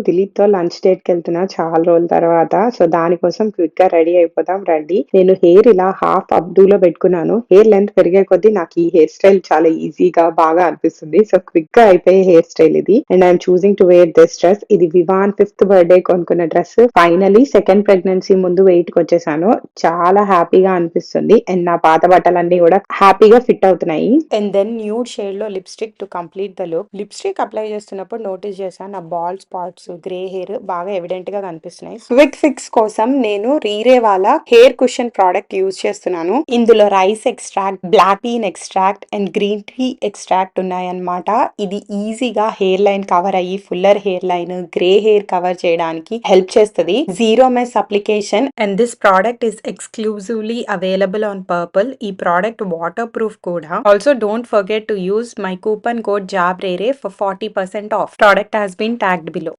దిలీప్‌తో lunch డేట్‌కెళ్తున్నా చాలా రోజుల తర్వాత. సో, దానికోసం క్విక్‌గా రెడీ అయిపోదాం రండి. నేను హెయిర్ ఇలా హాఫ్ అప్‌డూలో పెట్టుకున్నాను. హెయిర్ లెంత్ పెరిగే కొద్దీ నాకు ఈ హెయిర్ స్టైల్ చాలా ఈజీగా బాగా అనిపిస్తుంది. సో, క్విక్‌గా అయిపోయే హెయిర్ స్టైల్ ఇది. And I'm choosing to wear this dress. ఇది వివాన్ 5థ్ బర్త్‌డే కొనుక్కున్న డ్రెస్. ఫైనల్లీ సెకండ్ ప్రెగ్నెన్సీ ముందు వెయిట్‌కొచ్చేసాను. చాలా హ్యాపీగా అనిపిస్తుంది. అండ్ నా పాత బట్టలన్నీ కూడా హ్యాపీగా ఫిట్ అవుతున్నాయి. అండ్ దెన్ న్యూడ్ షేడ్‌లో lipstick to complete the look. Lipstick apply చేస్తున్నప్పుడు నోటీస్ చేశాను నా బాల్డ్ స్పాట్స్, గ్రే హెయిర్ బాగా ఎవిడెంట్ గా కనిపిస్తున్నాయి. క్విక్ ఫిక్స్ కోసం నేను రీరే వాళ్ళ హెయిర్ కుషన్ ప్రోడక్ట్ యూజ్ చేస్తున్నాను. ఇందులో rice extract, black bean extract and green tea extract ఉన్నాయన్నమాట. ఇది ఈజీగా హెయిర్ లైన్ కవర్ అయ్యి fuller hair line, grey hair cover చేయడానికి హెల్ప్ చేస్తుంది. Zero mess application and this product is exclusively available on purple. ఈ product waterproof కూడా. Also don't forget to use my coupon code JABRERE for 40% off. Product has been tagged below.